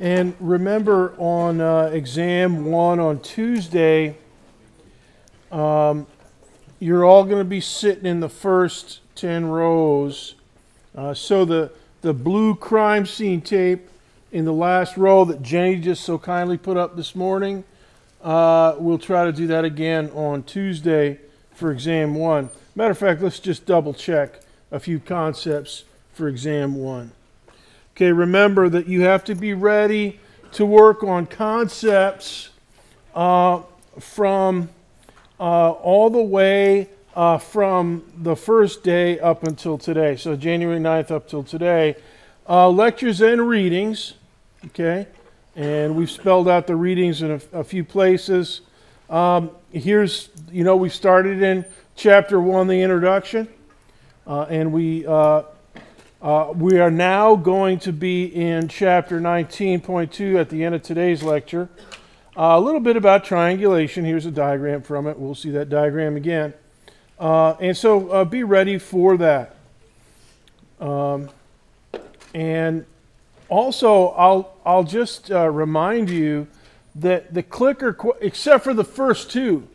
And remember, on exam 1 on Tuesday, you're all going to be sitting in the first 10 rows. So the blue crime scene tape in the last row that Jenny just so kindly put up this morning, we'll try to do that again on Tuesday for exam 1. Matter of fact, let's just double check a few concepts for exam 1. Okay, remember that you have to be ready to work on concepts from all the way from the first day up until today. So January 9th up till today. Lectures and readings, okay? And we've spelled out the readings in a few places. Here's, we started in chapter 1, the introduction, and we are now going to be in chapter 19.2 at the end of today's lecture. A little bit about triangulation. Here's a diagram from it. We'll see that diagram again. And so be ready for that. And also, I'll just remind you that the clicker, except for the first two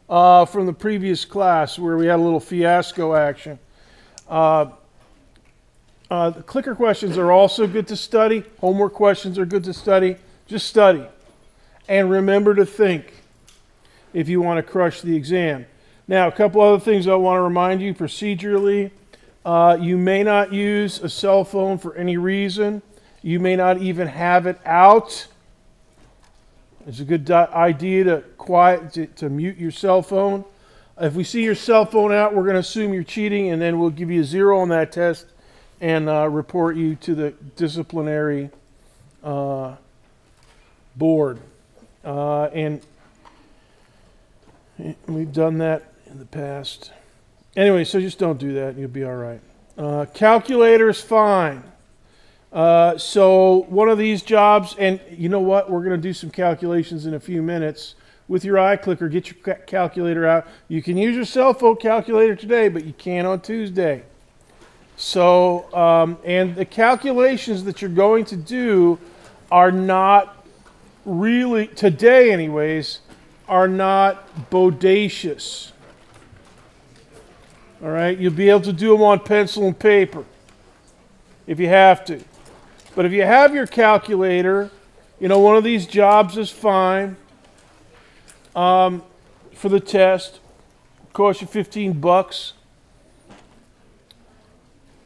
from the previous class where we had a little fiasco action, the clicker questions are also good to study. Homework questions are good to study. Just study. And remember to think if you want to crush the exam. Now, a couple other things I want to remind you procedurally. You may not use a cell phone for any reason. You may not even have it out. It's a good idea to mute your cell phone. If we see your cell phone out, we're going to assume you're cheating, and then we'll give you a 0 on that test and report you to the disciplinary board. And we've done that in the past. Anyway, so just don't do that and you'll be all right. Calculator is fine. So one of these jobs, and you know what? We're going to do some calculations in a few minutes. With your iClicker, get your calculator out. You can use your cell phone calculator today, but you can't on Tuesday. So, and the calculations that you're going to do are not really, today anyways, are not bodacious. All right? You'll be able to do them on pencil and paper if you have to. But if you have your calculator, one of these jobs is fine for the test. Cost you $15.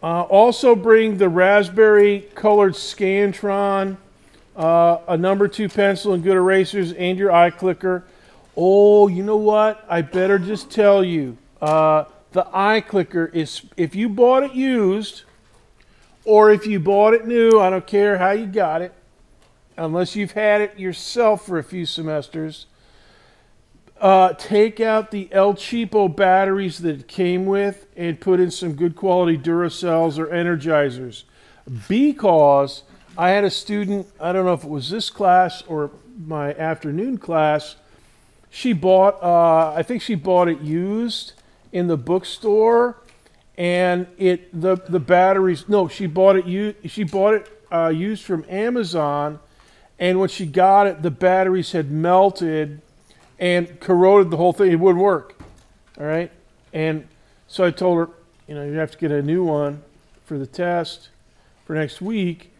Also bring the raspberry colored Scantron, a number 2 pencil and good erasers, and your iClicker. Oh, you know what? I better just tell you. The iClicker is, if you bought it used, or if you bought it new, I don't care how you got it, unless you've had it yourself for a few semesters, take out the El Cheapo batteries that it came with and put in some good quality Duracells or Energizers. Because I had a student, I don't know if it was this class or my afternoon class, she bought, I think she bought it used in the bookstore, and the batteries, no, she bought it used from Amazon, and when she got it, the batteries had melted and corroded the whole thing. It wouldn't work. All right? And so I told her, you have to get a new one for the test for next week.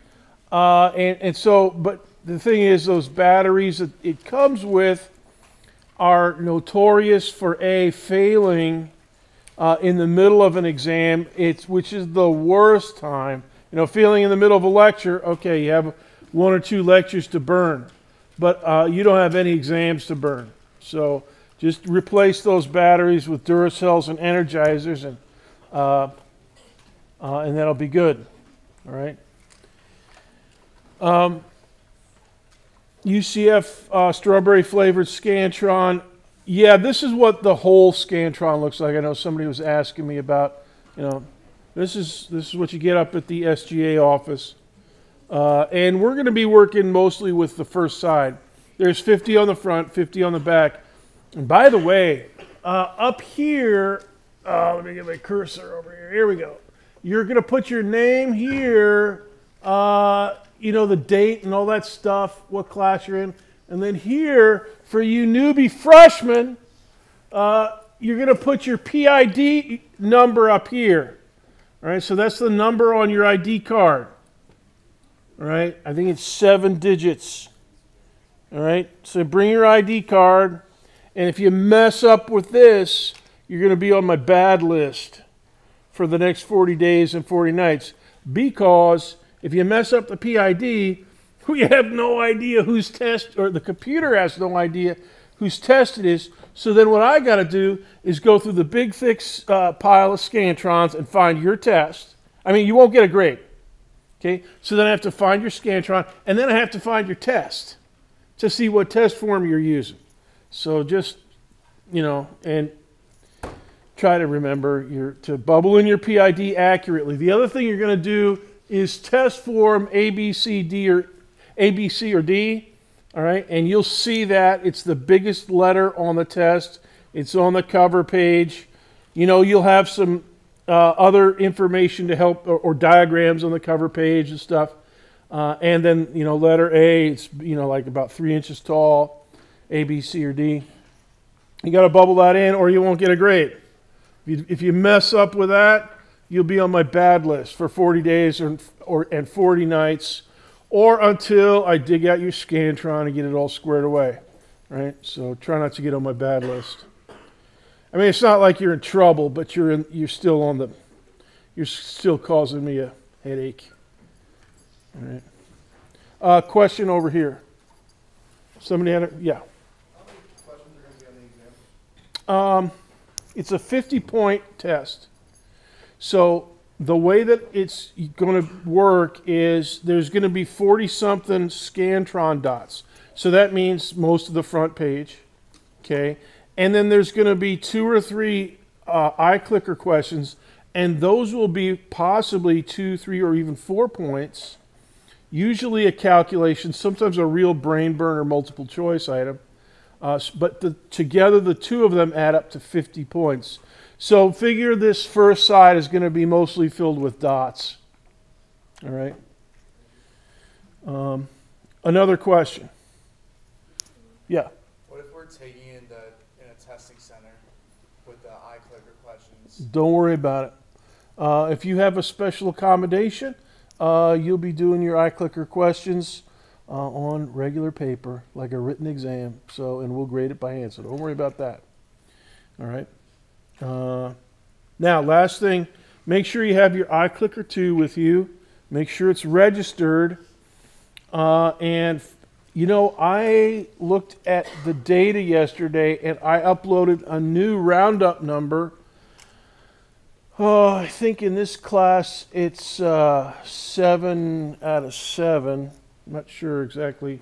And so, but the thing is, those batteries that it comes with are notorious for failing in the middle of an exam, which is the worst time. Failing in the middle of a lecture, okay, you have 1 or 2 lectures to burn, but you don't have any exams to burn. So just replace those batteries with Duracells and Energizers, and that'll be good. All right. UCF strawberry flavored Scantron. Yeah, this is what the whole Scantron looks like. I know somebody was asking me about. This is what you get up at the SGA office, and we're going to be working mostly with the first side. There's 50 on the front, 50 on the back. And by the way, up here, let me get my cursor over here. Here we go. You're going to put your name here you know, the date and all that stuff, what class you're in. And then here, for you newbie freshmen, you're going to put your PID number up here. All right, so that's the number on your ID card. All right, I think it's 7 digits. All right, so bring your ID card, and if you mess up with this, you're going to be on my bad list for the next 40 days and 40 nights. Because if you mess up the PID, we have no idea whose test, or the computer has no idea whose test it is. So then what I got to do is go through the big thick pile of scantrons and find your test. I mean, you won't get a grade. Okay, so then I have to find your scantron, and then I have to find your test to see what test form you're using. So just, you know, and try to remember to bubble in your PID accurately. The other thing you're going to do is test form A, B, C, or D. All right, and you'll see that it's the biggest letter on the test. It's on the cover page. You know, you'll have some other information to help, or diagrams on the cover page and stuff. And then, you know, letter A, it's, you know, like about 3 inches tall, A, B, C, or D. You got to bubble that in or you won't get a grade. If you mess up with that, you'll be on my bad list for 40 days and 40 nights, or until I dig out your scantron and get it all squared away. Right? So try not to get on my bad list. I mean, it's not like you're in trouble, but you're still causing me a headache. All right. Question over here. Somebody had yeah. How many questions are going to be on the exam? It's a 50-point test. So the way that it's going to work is there's going to be 40-something scantron dots. So that means most of the front page. Okay. And then there's going to be 2 or 3 iClicker questions, and those will be possibly 2, 3, or even 4 points. Usually a calculation, sometimes a real brain burner multiple choice item. But together the 2 of them add up to 50 points. So figure this first side is going to be mostly filled with dots. All right. Another question. Yeah. What if we're taking in a testing center with the iClicker questions? Don't worry about it. If you have a special accommodation, you'll be doing your iClicker questions on regular paper, like a written exam. And we'll grade it by hand. So don't worry about that. All right. Now, last thing, make sure you have your iClicker 2 with you. Make sure it's registered. And you know, I looked at the data yesterday, and I uploaded a new roundup number. I think in this class it's 7 out of 7. I'm not sure exactly.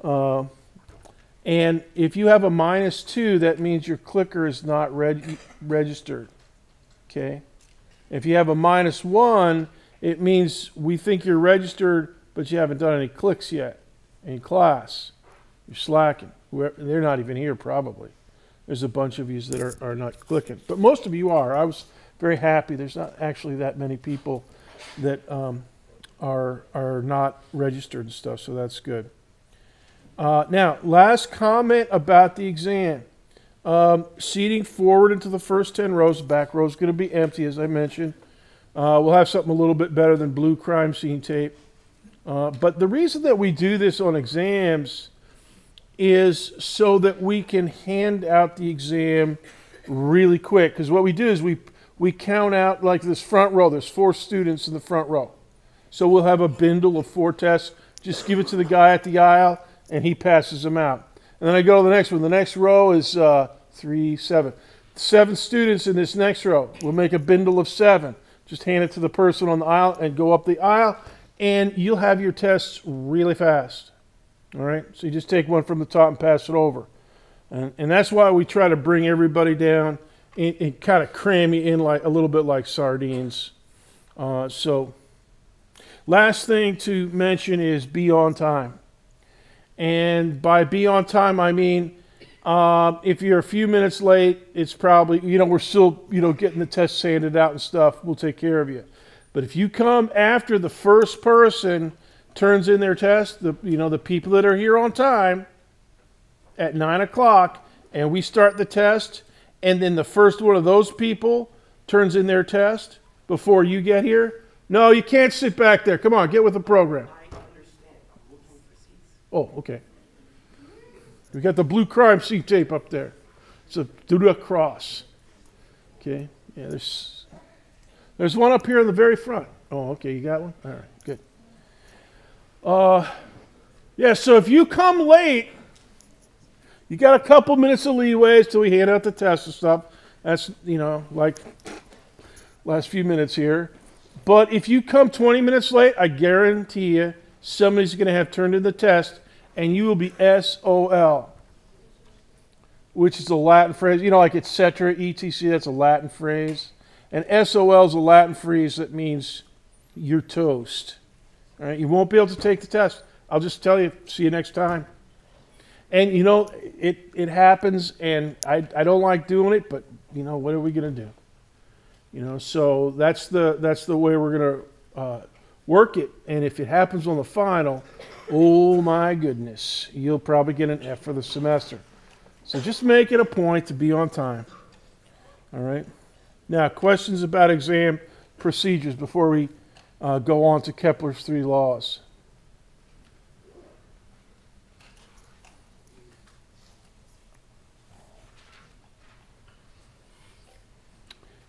And if you have a -2, that means your clicker is not registered. Okay. If you have a -1, it means we think you're registered, but you haven't done any clicks yet in class. You're slacking. They're not even here probably. There's a bunch of you that are not clicking. But most of you are. I was very happy. There's not actually that many people that are not registered and stuff, so that's good. Now, last comment about the exam. Seating forward into the first 10 rows. The back row is going to be empty, as I mentioned. We'll have something a little bit better than blue crime scene tape. But the reason that we do this on exams is so that we can hand out the exam really quick. Because what we do is we count out, like this front row, there's 4 students in the front row. So we'll have a bindle of 4 tests. Just give it to the guy at the aisle, and he passes them out. And then I go to the next one. The next row is 3, 7. 7 students in this next row. We'll make a bindle of 7. Just hand it to the person on the aisle and go up the aisle, and you'll have your tests really fast. All right? So you just take one from the top and pass it over. And that's why we try to bring everybody down and kind of cram you in like a little bit like sardines. So last thing to mention is be on time. And by be on time, I mean if you're a few minutes late, it's probably, we're still, getting the tests handed out and stuff. We'll take care of you. But if you come after the first person turns in their test, the people that are here on time at 9 o'clock, and we start the test, and then the first one of those people turns in their test before you get here, no, you can't sit back there. Come on, get with the program. I understand. I'm looking for seats. Oh, okay. We got the blue crime scene tape up there. So do the cross. Okay. Yeah, there's one up here in the very front. Oh, okay. You got one? All right. Good. Yeah, so if you come late, you got a couple minutes of leeway till we hand out the test and stuff. That's, like last few minutes here. But if you come 20 minutes late, I guarantee you somebody's going to have turned in the test, and you will be SOL, which is a Latin phrase. Like et cetera, etc., that's a Latin phrase. And SOL is a Latin phrase that means you're toast. All right? You won't be able to take the test. I'll just tell you, see you next time. And, it happens, and I don't like doing it, but, what are we going to do? So that's the way we're going to work it. And if it happens on the final, oh my goodness, you'll probably get an F for the semester. So just make it a point to be on time. All right. Now, questions about exam procedures before we go on to Kepler's 3 laws.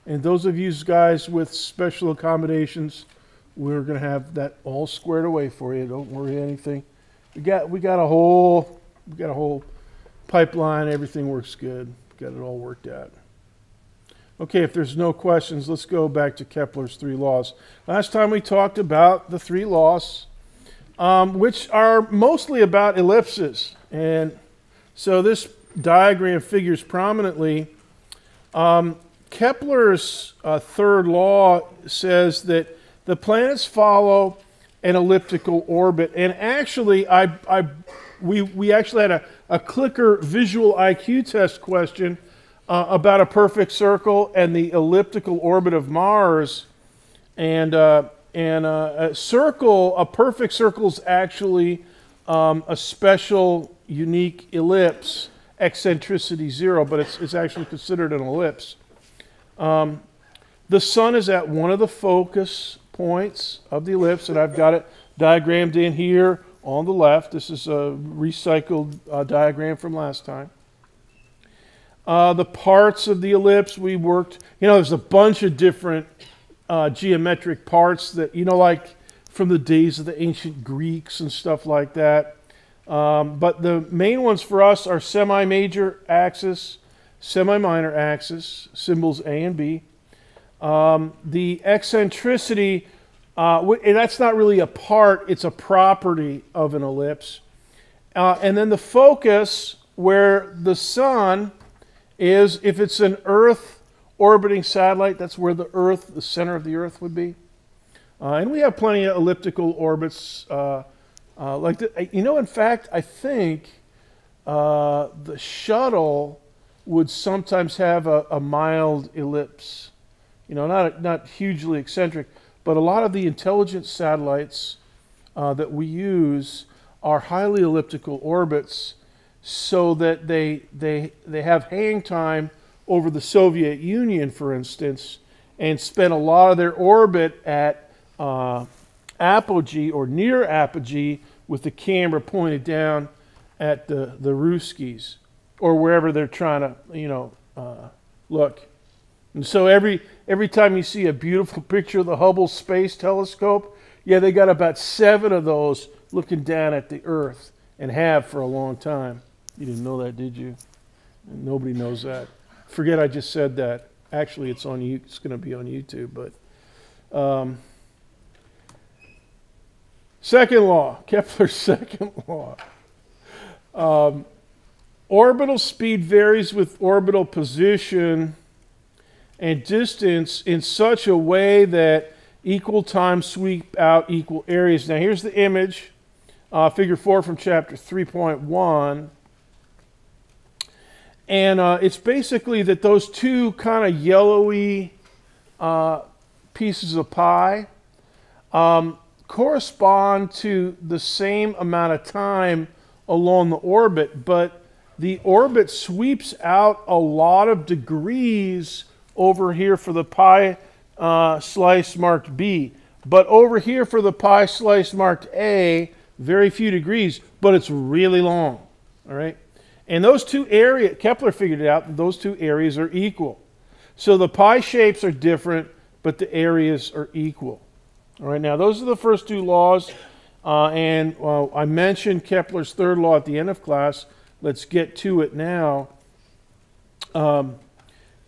And those of you guys with special accommodations, we're going to have that all squared away for you. Don't worry anything. We got a whole pipeline. Everything works good. Got it all worked out. Okay, if there's no questions, let's go back to Kepler's 3 laws. Last time we talked about the 3 laws, which are mostly about ellipses. And so this diagram figures prominently. Kepler's 3rd law says that the planets follow an elliptical orbit. And actually, we actually had a clicker visual IQ test question about a perfect circle and the elliptical orbit of Mars. And a perfect circle is actually a special, unique ellipse, eccentricity 0, but it's actually considered an ellipse. The sun is at one of the focus points of the ellipse, and I've got it diagrammed in here on the left. This is a recycled diagram from last time. The parts of the ellipse we worked, there's a bunch of different geometric parts that, like from the days of the ancient Greeks and stuff like that. But the main ones for us are semi-major axis, semi-minor axis, symbols A and B. The eccentricity, and that's not really a part, it's a property of an ellipse. And then the focus, where the sun is, if it's an Earth orbiting satellite, that's where the center of the Earth would be. And we have plenty of elliptical orbits like that. In fact, I think the shuttle would sometimes have a mild ellipse. Not hugely eccentric, but a lot of the intelligence satellites that we use are highly elliptical orbits, so that they have hang time over the Soviet Union, for instance, and spend a lot of their orbit at apogee or near apogee with the camera pointed down at the Ruskies or wherever they're trying to look. And so every time you see a beautiful picture of the Hubble Space Telescope, they got about 7 of those looking down at the Earth, and have for a long time. You didn't know that, did you? Nobody knows that. Forget I just said that. Actually, it's on you. It's going to be on YouTube. But second law, Kepler's second law. Orbital speed varies with orbital position and distance in such a way that equal times sweep out equal areas. Now here's the image, figure 4 from chapter 3.1. And it's basically that those two kind of yellowy pieces of pie correspond to the same amount of time along the orbit, but the orbit sweeps out a lot of degrees over here for the pi slice marked B. But over here for the pi slice marked A, very few degrees, but it's really long. All right? And those two areas, Kepler figured it out, those two areas are equal. So the pi shapes are different, but the areas are equal. All right, now those are the first two laws. I mentioned Kepler's third law at the end of class. Let's get to it now.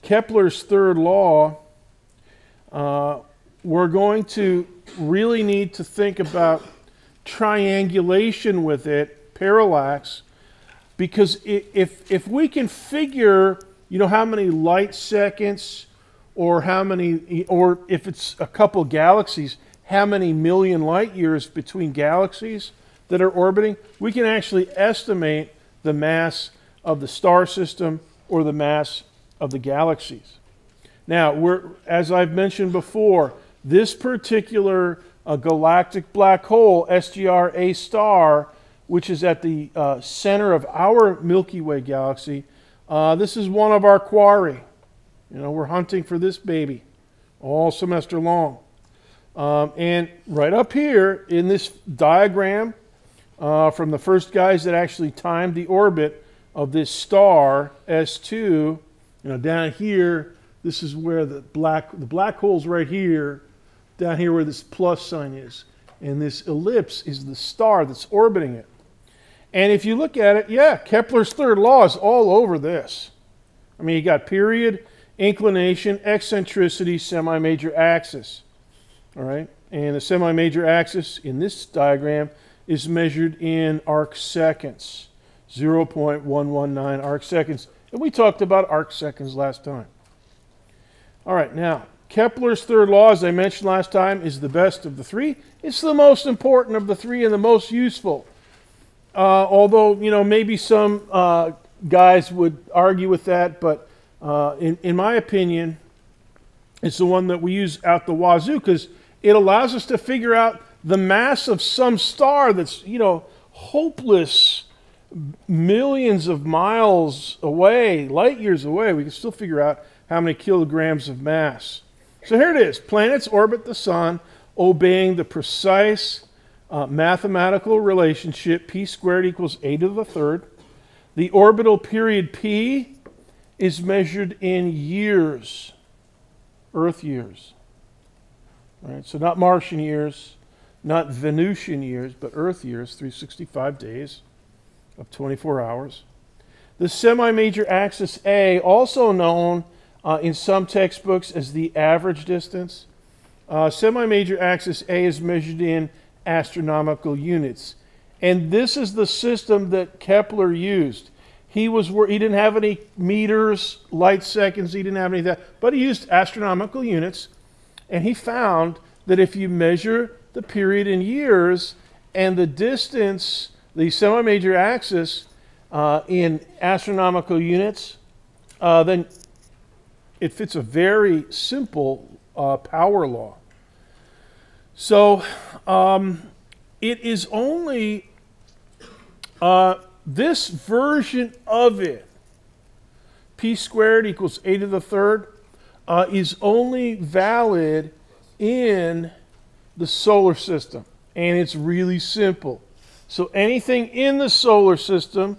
Kepler's third law, we're going to really need to think about triangulation with it, parallax, because if we can figure, how many light seconds or if it's a couple galaxies, how many million light years between galaxies that are orbiting, we can actually estimate the mass of the star system or the mass of the galaxies. Now, as I've mentioned before, this particular galactic black hole, SGR A star, which is at the center of our Milky Way galaxy, this is one of our quarry. We're hunting for this baby all semester long. And right up here in this diagram, from the first guys that actually timed the orbit of this star, S2, down here, this is where the black hole's right here, down here where this plus sign is. And this ellipse is the star that's orbiting it. And if you look at it, yeah, Kepler's third law is all over this. I mean, you got period, inclination, eccentricity, semi-major axis. All right? And the semi-major axis in this diagram is measured in arc seconds, 0.119 arc seconds. And we talked about arc seconds last time. All right, now, Kepler's third law, as I mentioned last time, is the best of the three. It's the most important of the three and the most useful. Although, maybe some guys would argue with that, but in my opinion, it's the one that we use out the wazoo because it allows us to figure out the mass of some star that's, hopeless millions of miles away, light years away. We can still figure out how many kilograms of mass. So here it is. Planets orbit the sun obeying the precise mathematical relationship p squared equals a to the third. The orbital period p is measured in years, Earth years. All right, so not Martian years, not Venusian years, but Earth years, 365 days of 24 hours. The semi-major axis A, also known in some textbooks as the average distance. Semi-major axis A is measured in astronomical units. And this is the system that Kepler used. He didn't have any meters, light seconds, he didn't have any of that, but he used astronomical units. And he found that if you measure the period in years and the distance, the semi-major axis in astronomical units, then it fits a very simple power law. So it is only this version of it, p squared equals a to the third, is only valid in the solar system. And it's really simple. So anything in the solar system,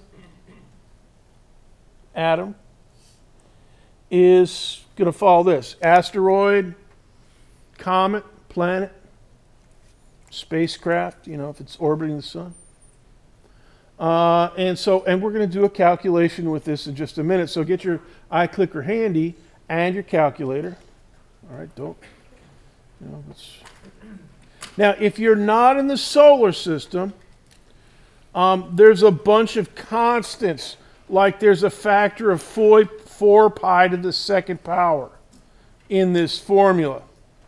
Adam, is going to follow this. Asteroid, comet, planet, spacecraft, if it's orbiting the sun. And we're going to do a calculation with this in just a minute. So get your iClicker handy and your calculator. All right, Now, if you're not in the solar system, there's a bunch of constants. Like there's a factor of 4 pi to the second power in this formula.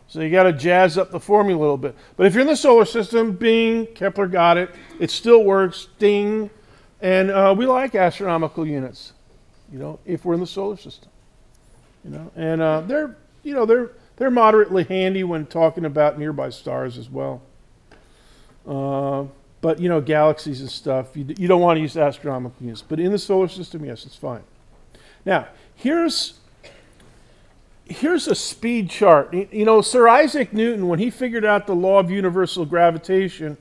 So you got to jazz up the formula a little bit. But if you're in the solar system, bing, Kepler got it. It still works, ding. And we like astronomical units, if we're in the solar system. And they're moderately handy when talking about nearby stars as well. But, you know, galaxies and stuff, you don't want to use astronomical units. But in the solar system, yes, it's fine. Now, here's a speed chart. You know, Sir Isaac Newton, when he figured out the law of universal gravitation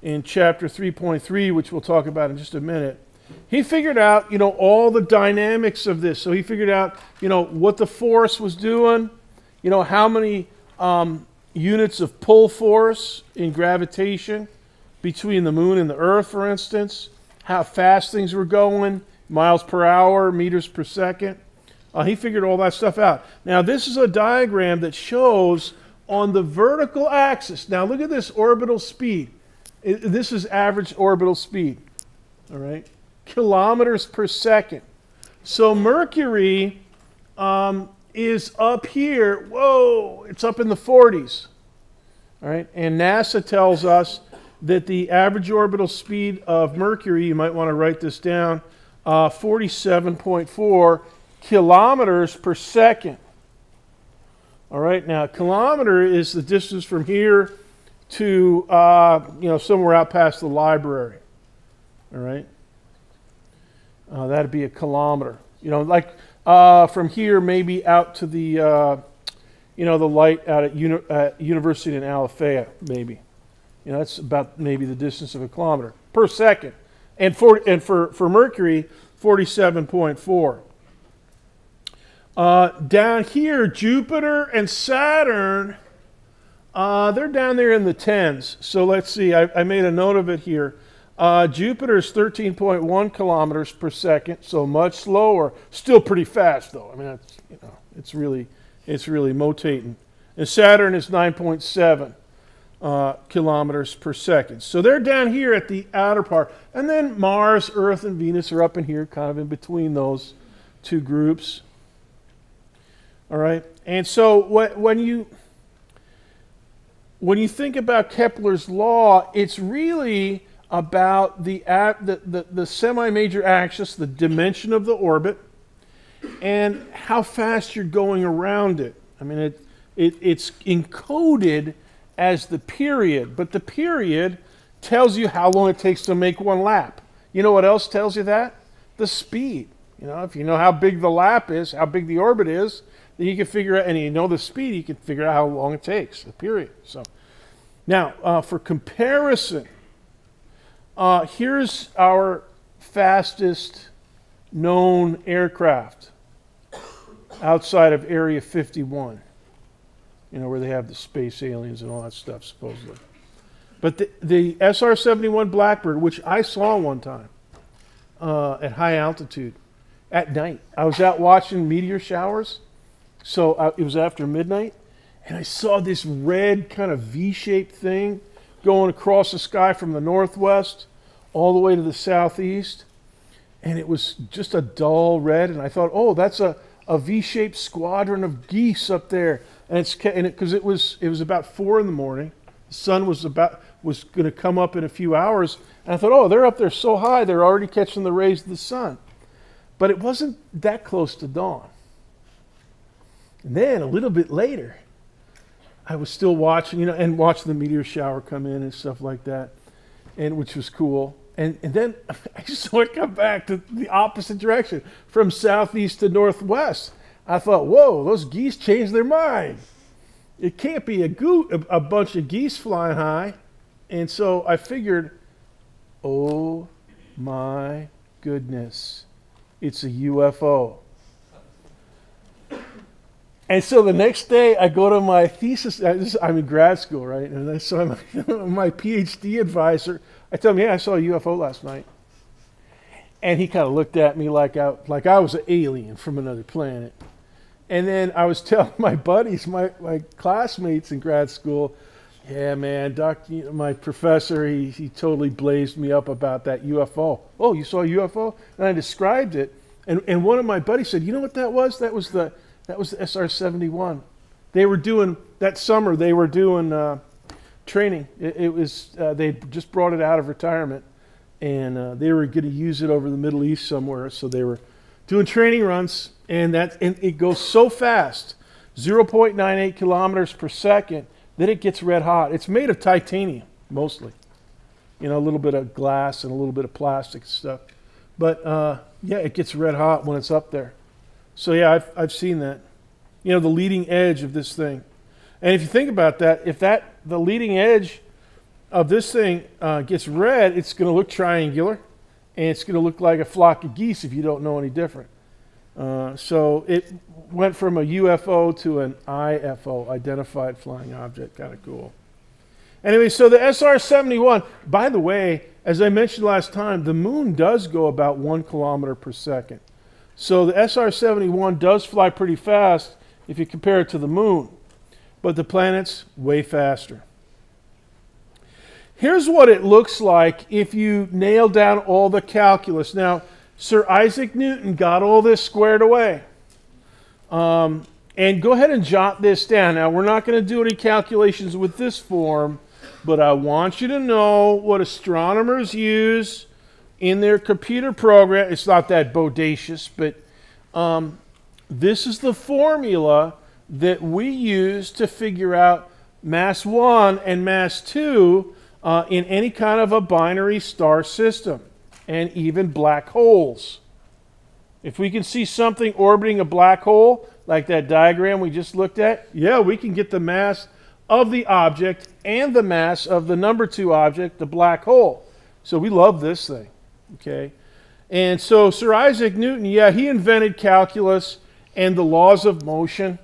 in chapter 3.3, which we'll talk about in just a minute, he figured out, you know, all the dynamics of this. So he figured out, you know, what the force was doing, you know, how many units of pull force in gravitation between the moon and the earth, for instance, how fast things were going, miles per hour, meters per second. He figured all that stuff out. Now, this is a diagram that shows on the vertical axis. Now, look at this orbital speed. This is average orbital speed, all right? Kilometers per second. So Mercury is up here. Whoa, it's up in the 40s, all right? And NASA tells us that the average orbital speed of Mercury, you might want to write this down, 47.4 kilometers per second. All right, now a kilometer is the distance from here to you know, somewhere out past the library. All right, that'd be a kilometer. You know, like from here maybe out to the you know, the light out at University in Alafaya, maybe. You know, that's about maybe the distance of a kilometer per second, and for Mercury, 47.4. Down here, Jupiter and Saturn, they're down there in the tens. So let's see, I made a note of it here. Jupiter is 13.1 kilometers per second, so much slower. Still pretty fast, though. I mean, that's, you know, it's really motating. And Saturn is 9.7 kilometers per second. So they're down here at the outer part. And then Mars, Earth, and Venus are up in here, kind of in between those two groups. All right, and so when you think about Kepler's law, it's really about the semi-major axis, the dimension of the orbit, and how fast you're going around it. I mean, it's encoded as the period, but the period tells you how long it takes to make one lap. You know what else tells you that? The speed. You know, if you know how big the lap is, how big the orbit is, then you can figure out, and you know the speed, you can figure out how long it takes, the period. So, now, for comparison, here's our fastest known aircraft outside of Area 51, you know, where they have the space aliens and all that stuff, supposedly. But the SR-71 Blackbird, which I saw one time at high altitude, at night. I was out watching meteor showers. So it was after midnight, and I saw this red kind of V-shaped thing going across the sky from the northwest all the way to the southeast, and it was just a dull red, and I thought, oh, that's a V-shaped squadron of geese up there, and because it was about 4 in the morning, the sun was going to come up in a few hours, and I thought, oh, they're up there so high, they're already catching the rays of the sun, but it wasn't that close to dawn. And then a little bit later, I was still watching, you know, and watching the meteor shower come in and stuff like that, and which was cool. And then I saw it come back to the opposite direction, from southeast to northwest. I thought, whoa, those geese changed their mind. It can't be a bunch of geese flying high. And so I figured, oh my goodness, it's a UFO. And so the next day, I go to my thesis. I'm in grad school, right? And so my PhD advisor, I tell him, yeah, I saw a UFO last night. And he kind of looked at me like I was an alien from another planet. And then I was telling my buddies, my classmates in grad school, yeah, man, my professor, he totally blazed me up about that UFO. Oh, you saw a UFO? And I described it. And one of my buddies said, you know what that was? That was the SR-71. They were doing, that summer, they were doing training. It was, they just brought it out of retirement, and they were going to use it over the Middle East somewhere, so they were doing training runs, and it goes so fast, 0.98 kilometers per second, that it gets red hot. It's made of titanium, mostly. You know, a little bit of glass and a little bit of plastic stuff. But yeah, it gets red hot when it's up there. So yeah, I've seen that. You know, the leading edge of this thing. And if you think about that, if the leading edge of this thing gets red, it's going to look triangular, and it's going to look like a flock of geese if you don't know any different. So it went from a UFO to an IFO, Identified Flying Object. Kind of cool. Anyway, so the SR-71, by the way, as I mentioned last time, the moon does go about 1 kilometer per second. So the SR-71 does fly pretty fast if you compare it to the moon, but the planet's way faster. Here's what it looks like if you nail down all the calculus. Now, Sir Isaac Newton got all this squared away. And go ahead and jot this down. Now, we're not going to do any calculations with this form, but I want you to know what astronomers use in their computer program. It's not that bodacious, but this is the formula that we use to figure out mass 1 and mass 2 in any kind of a binary star system, and even black holes. If we can see something orbiting a black hole, like that diagram we just looked at, yeah, we can get the mass of the object and the mass of the number 2 object, the black hole. So we love this thing, okay? And so Sir Isaac Newton, yeah, he invented calculus and the laws of motion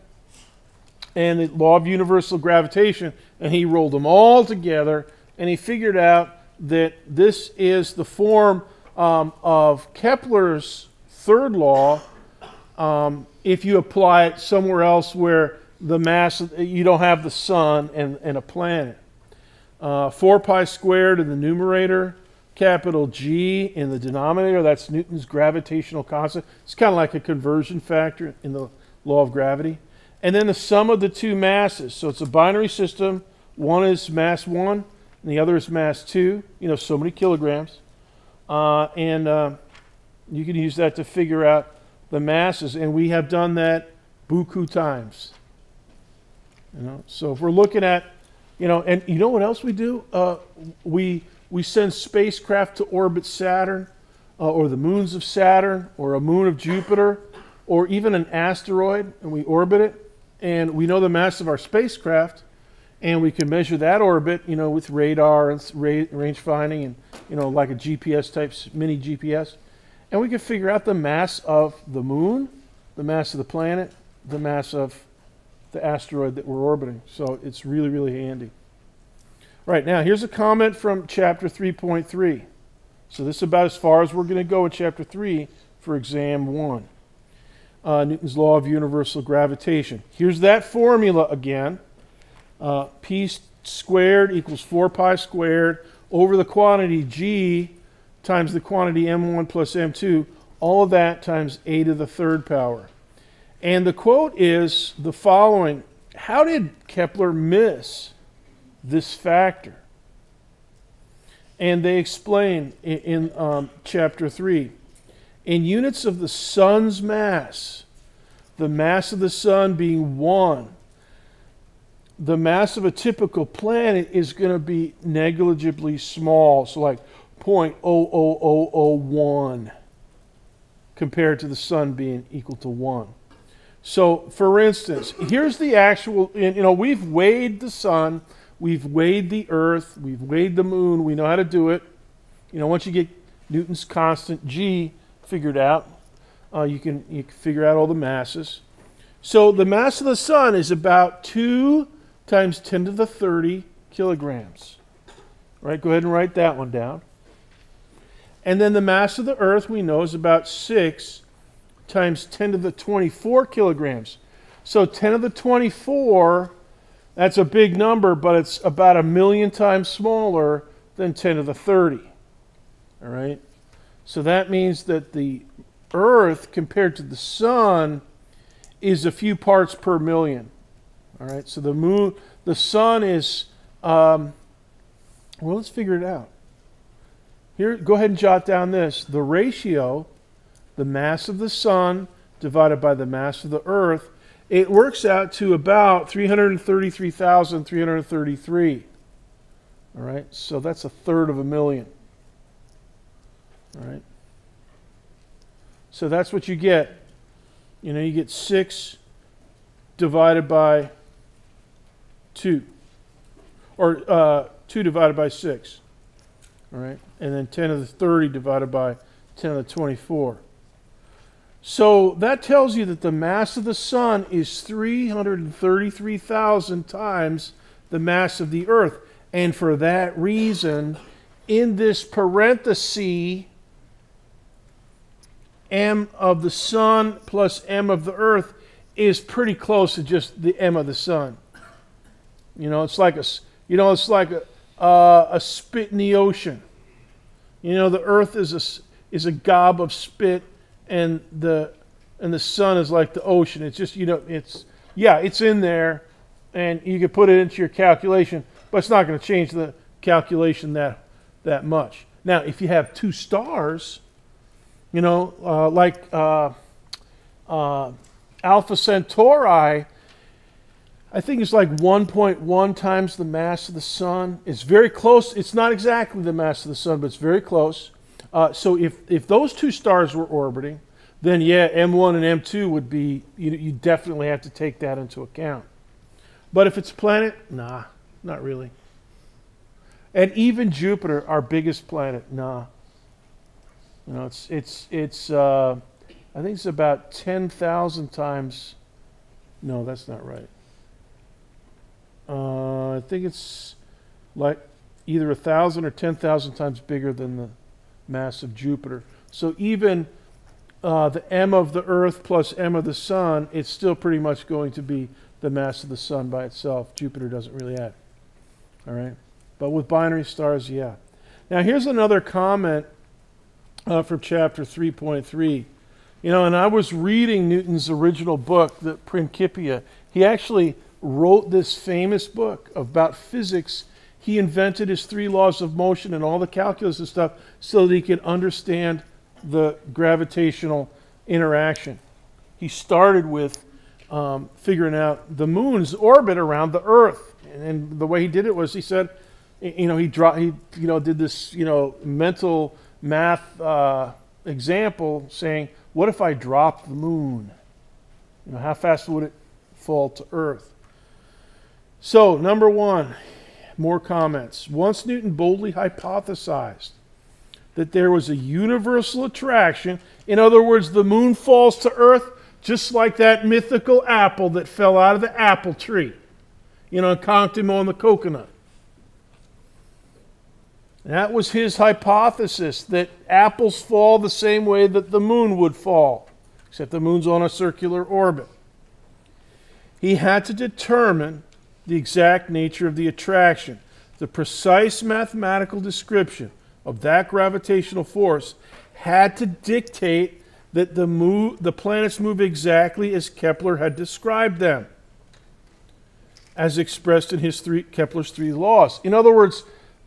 and the law of universal gravitation, and he rolled them all together, and he figured out that this is the form of Kepler's third law if you apply it somewhere else where the mass, you don't have the sun and a planet. 4 pi squared in the numerator, capital G in the denominator, that's Newton's gravitational constant. It's kind of like a conversion factor in the law of gravity. And then the sum of the two masses. So it's a binary system. One is mass 1 and the other is mass 2. You know, so many kilograms. And you can use that to figure out the masses. And we have done that beaucoup times. You know, so if we're looking at, you know, and you know what else we do? We send spacecraft to orbit Saturn, or the moons of Saturn, or a moon of Jupiter, or even an asteroid, and we orbit it. And we know the mass of our spacecraft, and we can measure that orbit, you know, with radar and range finding, and, you know, like a GPS type, mini GPS. And we can figure out the mass of the moon, the mass of the planet, the mass of the asteroid that we're orbiting. So it's really, really handy. Right, now here's a comment from chapter 3.3. So this is about as far as we're going to go in chapter 3 for exam 1. Newton's law of universal gravitation. Here's that formula again. P squared equals 4 pi squared over the quantity G times the quantity M1 plus M2, all of that times a to the third power. And the quote is the following: how did Kepler miss this factor? And they explain in chapter 3. In units of the sun's mass, the mass of the sun being 1, the mass of a typical planet is going to be negligibly small, so like 0.00001 compared to the sun being equal to 1. So, for instance, here's the actual, you know, we've weighed the sun, we've weighed the earth, we've weighed the moon, we know how to do it. You know, once you get Newton's constant G figured out, you can figure out all the masses. So the mass of the sun is about 2 times 10 to the 30 kilograms. Right, go ahead and write that one down. And then the mass of the earth we know is about 6 times 10 to the 24 kilograms. So 10 to the 24, that's a big number, but it's about 1,000,000 times smaller than 10 to the 30. All right? So that means that the earth compared to the sun is a few parts per million. All right? So the moon, the sun is, well, let's figure it out. Here, go ahead and jot down this. The ratio, the mass of the sun divided by the mass of the earth, it works out to about 333,333. All right, so that's 1/3 of a million. All right. So that's what you get. You know, you get 6 divided by 2. Or 2 divided by 6. All right. And then 10 to the 30 divided by 10 to the 24. So that tells you that the mass of the sun is 333,000 times the mass of the earth. And for that reason, in this parenthesis, m of the sun plus m of the earth is pretty close to just the m of the sun. You know, it's like a spit in the ocean. You know, the earth is a gob of spit, and the sun is like the ocean. It's just, you know, it's in there, and you can put it into your calculation, but it's not going to change the calculation that much. Now, if you have 2 stars, you know, like Alpha Centauri, I think it's like 1.1 times the mass of the sun. It's very close. It's not exactly the mass of the sun, but it's very close. So if those 2 stars were orbiting, then yeah, M1 and M2 would be, you definitely have to take that into account. But if it's a planet, nah, not really. And even Jupiter, our biggest planet, nah. You know, it's I think it's about 10,000 times. No, that's not right. I think it's like either 1,000 or 10,000 times bigger than the mass of Jupiter. So even the m of the Earth plus m of the Sun, it's still pretty much going to be the mass of the Sun by itself. Jupiter doesn't really add. All right, but with binary stars, yeah. Now here's another comment from chapter 3.3. You know, and I was reading Newton's original book, the Principia. He actually wrote this famous book about physics. He invented his 3 laws of motion and all the calculus and stuff so that he could understand the gravitational interaction. He started with figuring out the moon's orbit around the Earth, and the way he did it was he said, you know, he did this, you know, mental math example saying, what if I dropped the moon? You know, how fast would it fall to Earth? So, number 1, more comments. Once Newton boldly hypothesized that there was a universal attraction, in other words, the moon falls to Earth just like that mythical apple that fell out of the apple tree, you know, and conked him on the coconut. That was his hypothesis, that apples fall the same way that the moon would fall, except the moon's on a circular orbit. He had to determine the exact nature of the attraction. The precise mathematical description of that gravitational force had to dictate that the planets move exactly as Kepler had described them, as expressed in Kepler's 3 laws. In other words,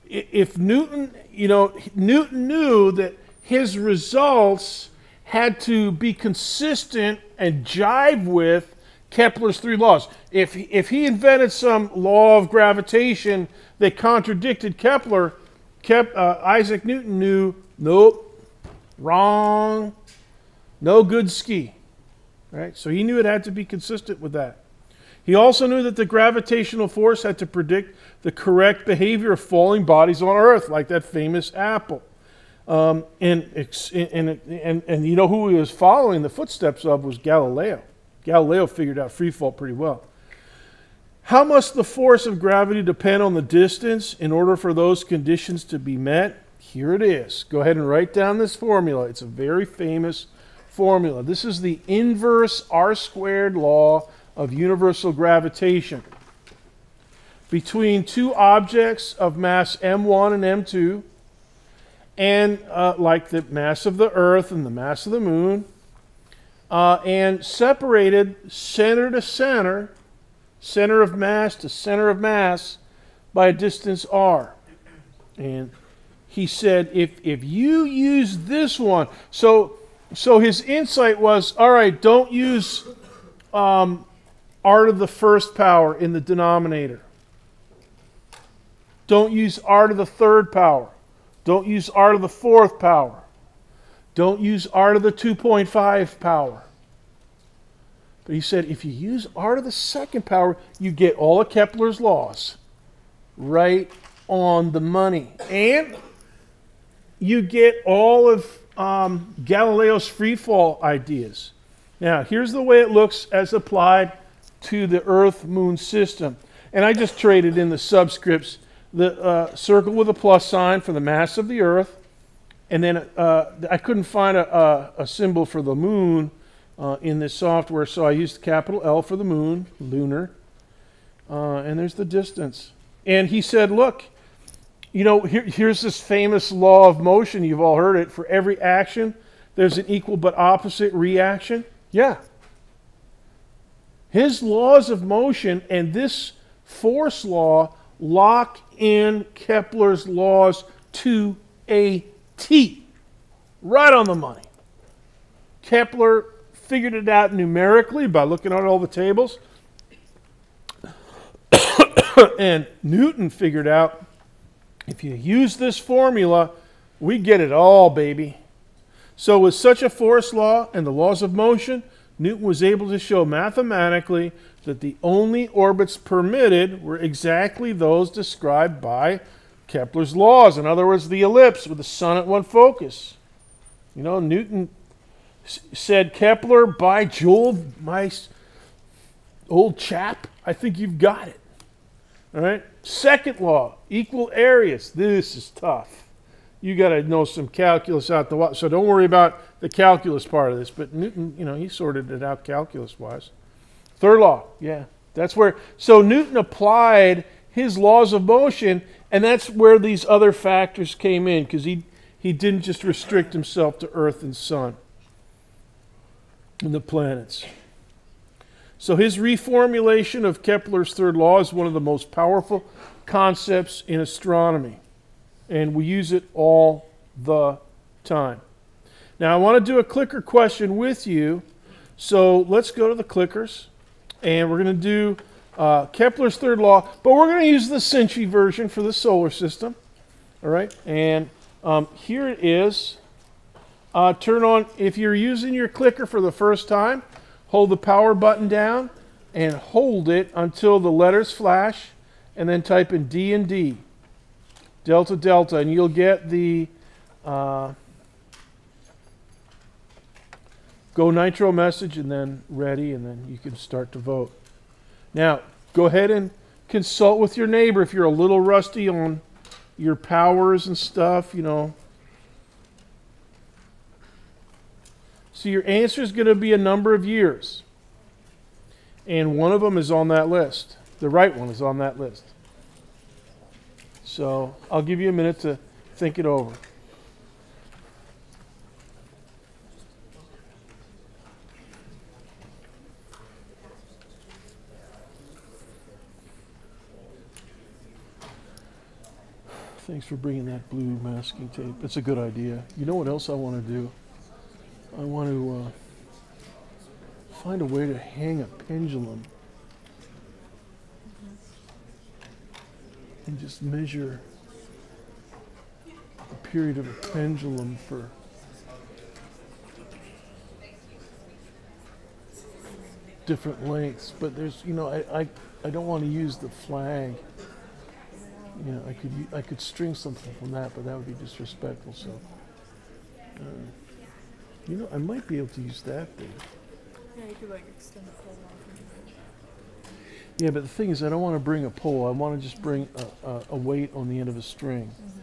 if Newton knew that his results had to be consistent and jive with Kepler's 3 laws. If he invented some law of gravitation that contradicted Kepler, Isaac Newton knew, nope, wrong, no good ski. Right? So he knew it had to be consistent with that. He also knew that the gravitational force had to predict the correct behavior of falling bodies on Earth, like that famous apple. And you know who he was following the footsteps of was Galileo. Galileo figured out free fall pretty well. How must the force of gravity depend on the distance in order for those conditions to be met? Here it is. Go ahead and write down this formula. It's a very famous formula. This is the inverse R² law of universal gravitation. Between 2 objects of mass m1 and m2, and like the mass of the Earth and the mass of the moon, and separated center to center, center of mass to center of mass, by a distance r. And he said, if you use this one, so his insight was, all right, don't use r to the 1st power in the denominator. Don't use r to the third power. Don't use r to the fourth power. Don't use r to the 2.5 power. But he said if you use r to the second power, you get all of Kepler's laws right on the money. And you get all of Galileo's freefall ideas. Now, here's the way it looks as applied to the Earth-Moon system. And I just traded in the subscripts, the circle with a plus sign for the mass of the Earth, and then I couldn't find a symbol for the moon in this software, so I used capital L for the moon, lunar, and there's the distance. And he said, look, you know, here's this famous law of motion. You've all heard it. For every action, there's an equal but opposite reaction. Yeah. His laws of motion and this force law lock in Kepler's laws to a T. Right on the money. Kepler figured it out numerically by looking at all the tables. And Newton figured out if you use this formula, we get it all, baby. So with such a force law and the laws of motion, Newton was able to show mathematically that the only orbits permitted were exactly those described by Kepler's laws. In other words, the ellipse with the sun at one focus. You know, Newton said, Kepler, by Jove, my old chap, I think you've got it. All right? Second law, equal areas. This is tough. You got to know some calculus out the water. So don't worry about the calculus part of this. But Newton, you know, he sorted it out calculus-wise. Third law, yeah. That's where, so Newton applied his laws of motion, and that's where these other factors came in, because he didn't just restrict himself to Earth and Sun and the planets. So his reformulation of Kepler's third law is one of the most powerful concepts in astronomy, and we use it all the time. Now I want to do a clicker question with you, so let's go to the clickers, and we're going to do Kepler's third law, but we're going to use the Cinci version for the solar system. All right, and here it is. Turn on, if you're using your clicker for the first time, hold the power button down and hold it until the letters flash, and then type in D and D, delta, delta, and you'll get the go nitro message, and then ready, and then you can start to vote. Now, go ahead and consult with your neighbor if you're a little rusty on your powers and stuff, you know. So your answer is going to be a number of years. And one of them is on that list. The right one is on that list. So I'll give you a minute to think it over. Thanks for bringing that blue masking tape. It's a good idea. You know what else I want to do? I want to find a way to hang a pendulum and just measure the period of a pendulum for different lengths. But there's, you know, I don't want to use the flag. You know, I could string something from that, but that would be disrespectful. So, you know, I might be able to use that thing. Yeah, you could like extend the pole off. Yeah, but the thing is, I don't want to bring a pole. I want to just bring a weight on the end of a string. Mm-hmm.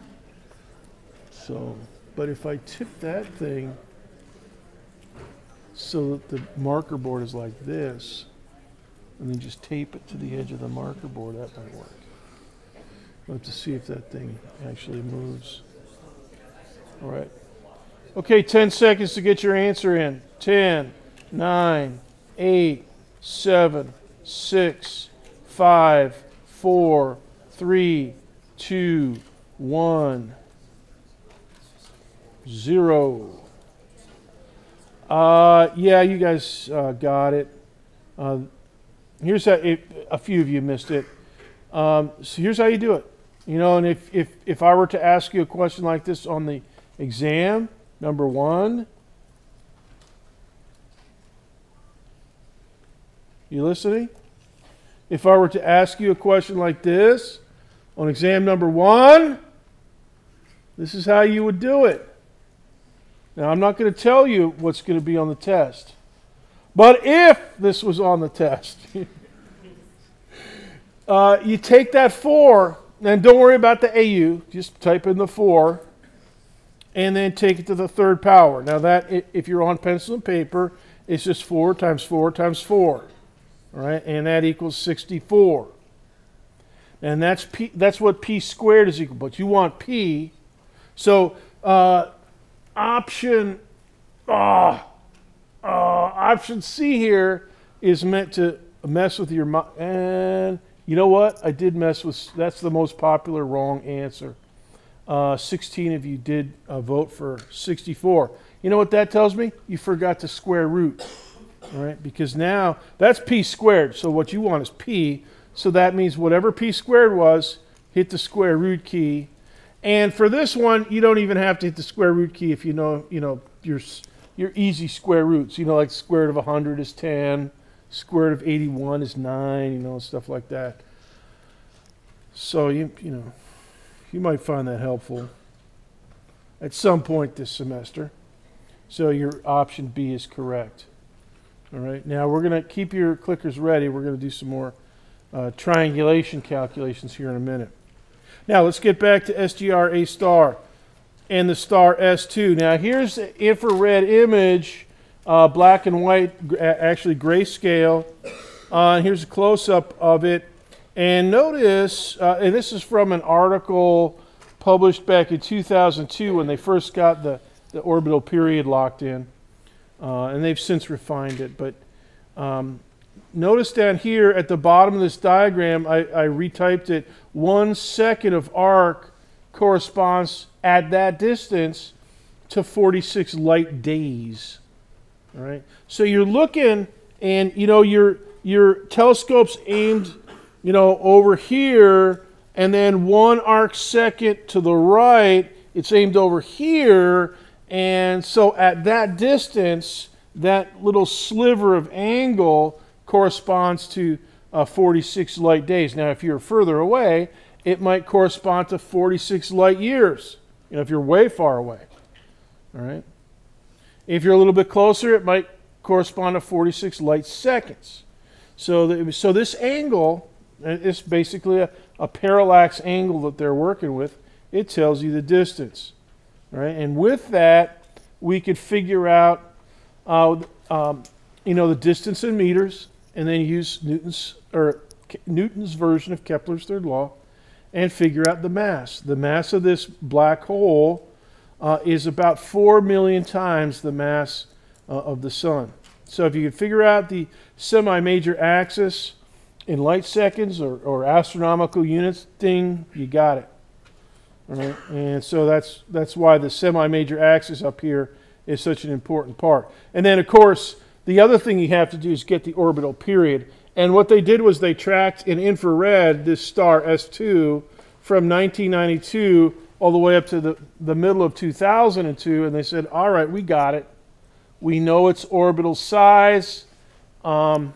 So, but if I tip that thing so that the marker board is like this, and then just tape it to the edge of the marker board, that might work. We'll have to see if that thing actually moves. All right. Okay, 10 seconds to get your answer in. 10, 9, 8, 7, 6, 5, 4, 3, 2, 1, 0. Yeah, you guys got it. Here's how, a few of you missed it. So here's how you do it. You know, and if I were to ask you a question like this on the exam, number 1, you listening? If I were to ask you a question like this on exam number 1, this is how you would do it. Now, I'm not going to tell you what's going to be on the test. But if this was on the test, you take that 4, and don't worry about the AU, just type in the 4, and then take it to the 3rd power. Now that, if you're on pencil and paper, it's just 4 times 4 times 4. All right, and that equals 64. And that's what p squared is equal, but you want p. So option C here is meant to mess with your mind. And you know what? I did mess with, that's the most popular wrong answer. 16 of you did vote for 64. You know what that tells me? You forgot to square root. All right, because now that's p squared. So what you want is p. So that means whatever p squared was, hit the square root key. And for this one, you don't even have to hit the square root key if you know your easy square roots. You know, like square root of 100 is 10, square root of 81 is 9, you know, stuff like that. So you might find that helpful at some point this semester. So your option B is correct. All right, now we're going to keep your clickers ready. We're going to do some more triangulation calculations here in a minute. Now let's get back to SGR A star and the star S2. Now here's the infrared image, black and white, actually grayscale. Here's a close-up of it. And notice, and this is from an article published back in 2002 when they first got the orbital period locked in. And they've since refined it. But notice down here at the bottom of this diagram, I retyped it. 1 second of arc corresponds at that distance to 46 light days. All right. So you're looking, and your telescope's aimed, over here, and then 1 arc second to the right, it's aimed over here. And so at that distance, that little sliver of angle corresponds to 46 light days. Now, if you're further away, it might correspond to 46 light years, if you're way far away. All right. If you're a little bit closer, it might correspond to 46 light seconds. So this angle is basically a parallax angle that they're working with. It tells you the distance. Right? And with that, we could figure out, the distance in meters, and then use Newton's version of Kepler's third law, and figure out the mass. The mass of this black hole is about 4 million times the mass of the sun. So if you could figure out the semi-major axis in light seconds or astronomical units, ding, you got it. All right, and so that's why the semi-major axis up here is such an important part. And then, of course, the other thing you have to do is get the orbital period. And what they did was they tracked in infrared this star S2 from 1992 all the way up to the middle of 2002, and they said, all right, we got it. We know its orbital size. And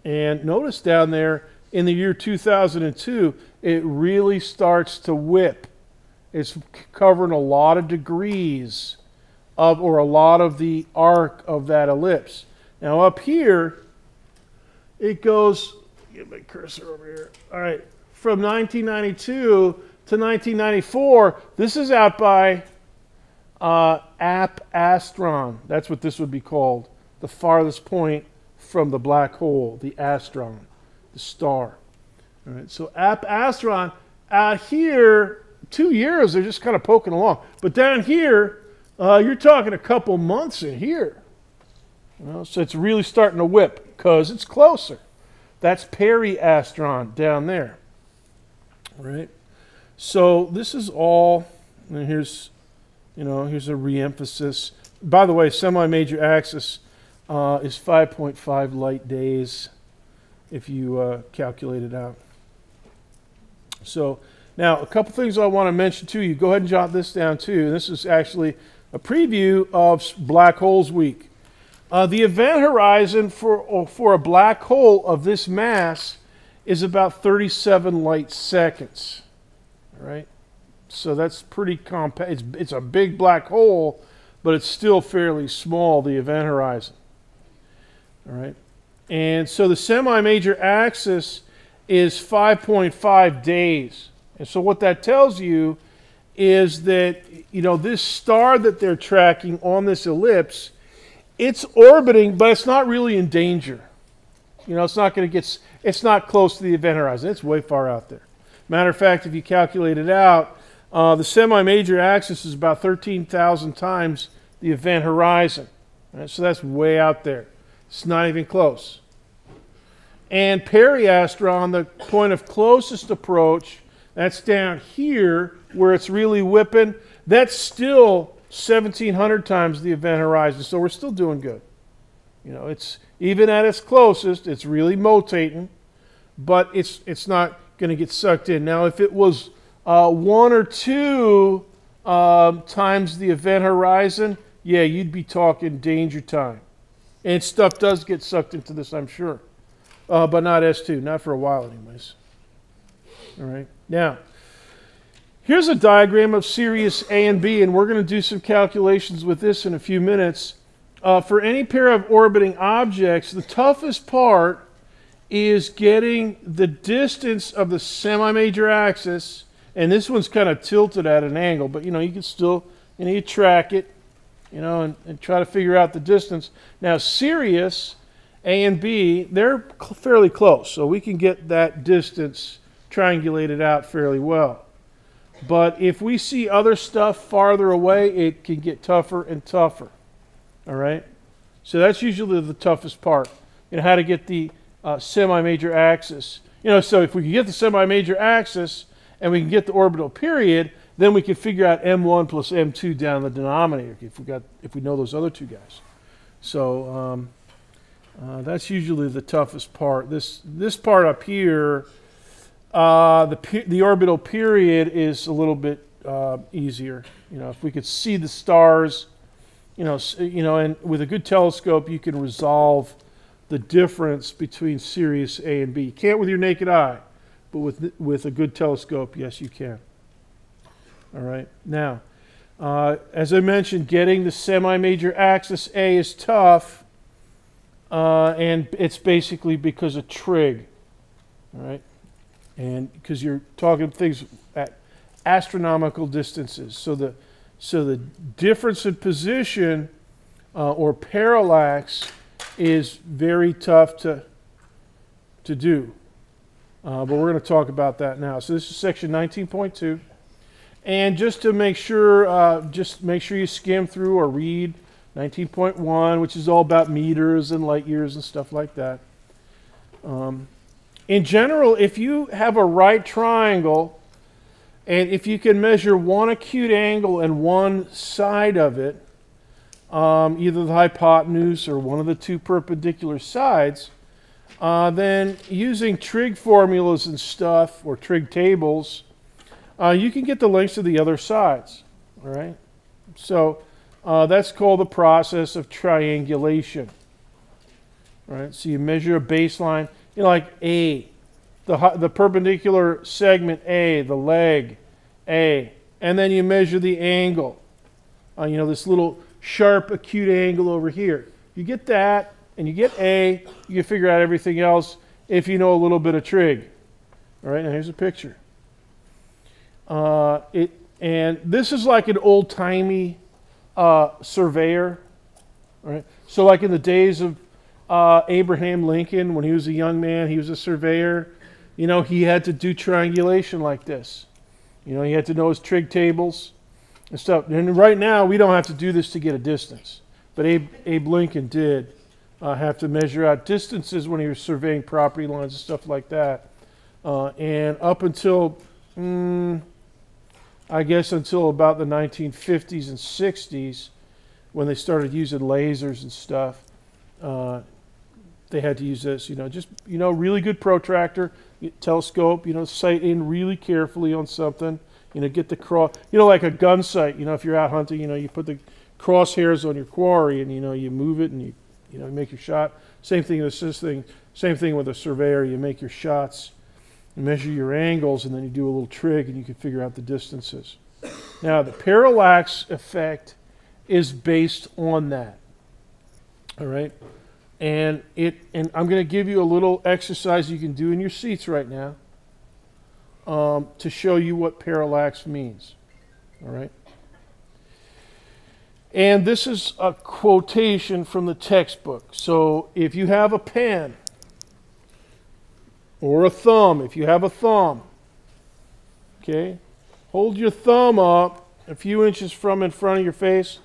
notice down there, in the year 2002, it really starts to whip. It's covering a lot of degrees or a lot of the arc of that ellipse. Now up here, it goes, get my cursor over here. All right, from 1992 to 1994, this is out by Astron. That's what this would be called, the farthest point from the black hole, the astron, the star. All right, so Astron, out here, 2 years, they're just kind of poking along. But down here, you're talking a couple months in here. So it's really starting to whip because it's closer. That's periastron down there. All right. So this is all, and here's a reemphasis. By the way, semi-major axis is 5.5 light days if you calculate it out. So Now, a couple things I want to mention to you. Go ahead and jot this down too. This is actually a preview of Black Holes Week. The event horizon for a black hole of this mass is about 37 light seconds. All right? So that's pretty compact. It's a big black hole, but it's still fairly small, the event horizon. All right? And so the semi-major axis is 5.5 days. And so what that tells you is that, this star that they're tracking on this ellipse, it's orbiting, but it's not really in danger. It's not going to get, it's not close to the event horizon. It's way far out there. Matter of fact, if you calculate it out, the semi-major axis is about 13,000 times the event horizon. Right? So that's way out there. It's not even close. And periastron, the point of closest approach, that's down here where it's really whipping. That's still 1,700 times the event horizon. So we're still doing good. It's even at its closest, it's really motating, but it's not going to get sucked in. Now, if it was 1 or 2 times the event horizon, yeah, you'd be talking danger time. And stuff does get sucked into this, I'm sure. But not S2, not for a while anyways. All right. Now, here's a diagram of Sirius A and B, and we're going to do some calculations with this in a few minutes. For any pair of orbiting objects, the toughest part is getting the distance of the semi-major axis, and this one's kind of tilted at an angle, but you can still, you track it, and try to figure out the distance. Now, Sirius A and B, they're fairly close, so we can get that distance triangulated out fairly well. But if we see other stuff farther away, it can get tougher and tougher. All right? So that's usually the toughest part, how to get the semi-major axis. So if we can get the semi-major axis and we can get the orbital period, then we can figure out M1 plus M2 down the denominator if we know those other two guys. So that's usually the toughest part. This part up here, the orbital period is a little bit easier. If we could see the stars, and with a good telescope, you can resolve the difference between Sirius A and B. You can't with your naked eye, but with a good telescope, yes, you can. All right. Now, as I mentioned, getting the semi-major axis A is tough, and it's basically because of trig. All right. And because you're talking things at astronomical distances. So the difference in position or parallax is very tough to do. But we're going to talk about that now. So this is section 19.2. And just to make sure, you skim through or read 19.1, which is all about meters and light years and stuff like that. In general, if you have a right triangle, and if you can measure one acute angle and one side of it, either the hypotenuse or one of the two perpendicular sides, then using trig formulas and stuff, or trig tables, you can get the lengths of the other sides. All right? So that's called the process of triangulation. All right? So you measure a baseline, like A, the perpendicular segment A, the leg A, and then you measure the angle. This little sharp acute angle over here. You get that, and you get A, you can figure out everything else if you know a little bit of trig. All right, now here's a picture. And this is like an old-timey surveyor. All right, so like in the days of Abraham Lincoln, when he was a young man, he was a surveyor. He had to do triangulation like this. He had to know his trig tables and stuff. And right now, we don't have to do this to get a distance. But Abe Lincoln did have to measure out distances when he was surveying property lines and stuff like that. And up until, I guess until about the 1950s and 60s, when they started using lasers and stuff, they had to use this, really good protractor. telescope, sight in really carefully on something, get the cross, like a gun sight, if you're out hunting, you put the crosshairs on your quarry and, you move it and you make your shot. Same thing with this thing, same thing with a surveyor, you make your shots, you measure your angles, and then you do a little trig and you can figure out the distances. Now, the parallax effect is based on that. All right? And I'm going to give you a little exercise you can do in your seats right now to show you what parallax means. All right? And this is a quotation from the textbook. So if you have a pen or a thumb, if you have a thumb, okay, hold your thumb up a few inches from in front of your face.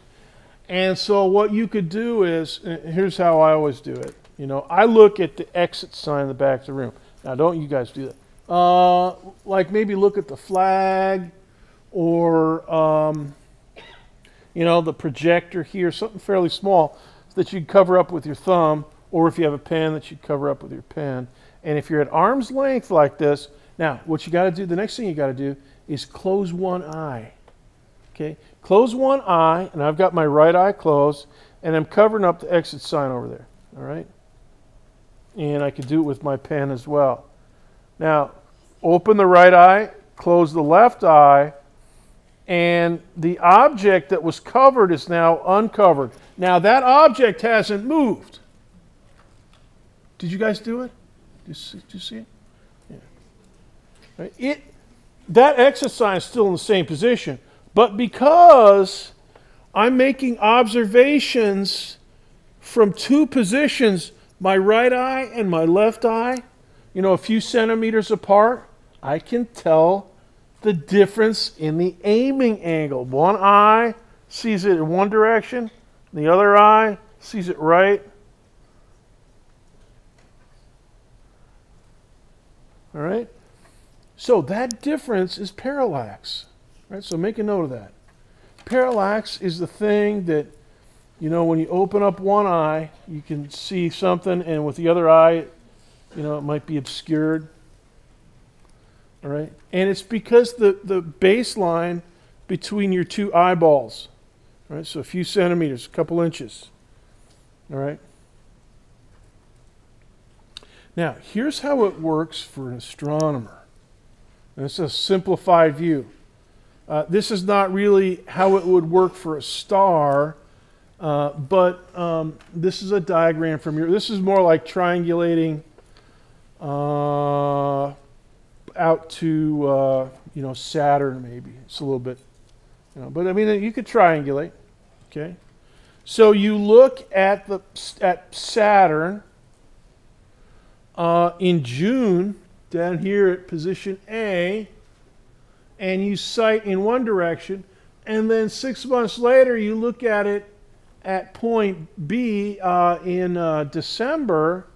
And so what you could do is, here's how I always do it. I look at the exit sign in the back of the room. Now, don't you guys do that. Like maybe look at the flag or, the projector here, something fairly small that you'd cover up with your thumb, or if you have a pen that you'd cover up with your pen. And if you're at arm's length like this, now what you got to do, the next thing you got to do is close one eye. Okay, close one eye, and I've got my right eye closed, and I'm covering up the exit sign over there, all right? And I could do it with my pen as well. Now, open the right eye, close the left eye, and the object that was covered is now uncovered. Now, that object hasn't moved. Did you guys do it? Did you see it? Yeah. Right. That exit sign is still in the same position. But because I'm making observations from two positions, my right eye and my left eye, a few centimeters apart, I can tell the difference in the aiming angle. One eye sees it in one direction, the other eye sees it right. All right? So that difference is parallax. Right, so make a note of that. Parallax is the thing that, when you open up one eye, you can see something, and with the other eye, it might be obscured. All right? And it's because the baseline between your two eyeballs, right? So a few centimeters, a couple inches. All right? Now, here's how it works for an astronomer. And it's a simplified view. This is not really how it would work for a star, but this is a diagram from this is more like triangulating out to, Saturn maybe. It's a little bit, but I mean, you could triangulate, okay? So you look at Saturn in June, down here at position A, and you sight in one direction, and then 6 months later you look at it at point B in December,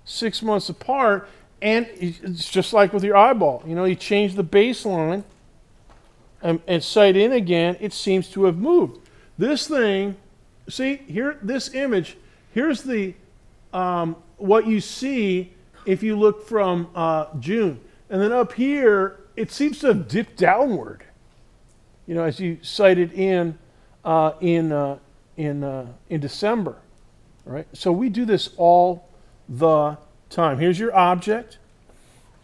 6 months apart, and it's just like with your eyeball. You change the baseline and sight in again, it seems to have moved. This thing, see, here, this image, here's the what you see if you look from June. And then up here, it seems to have dipped downward, as you sighted in December. All right? So we do this all the time. Here's your object,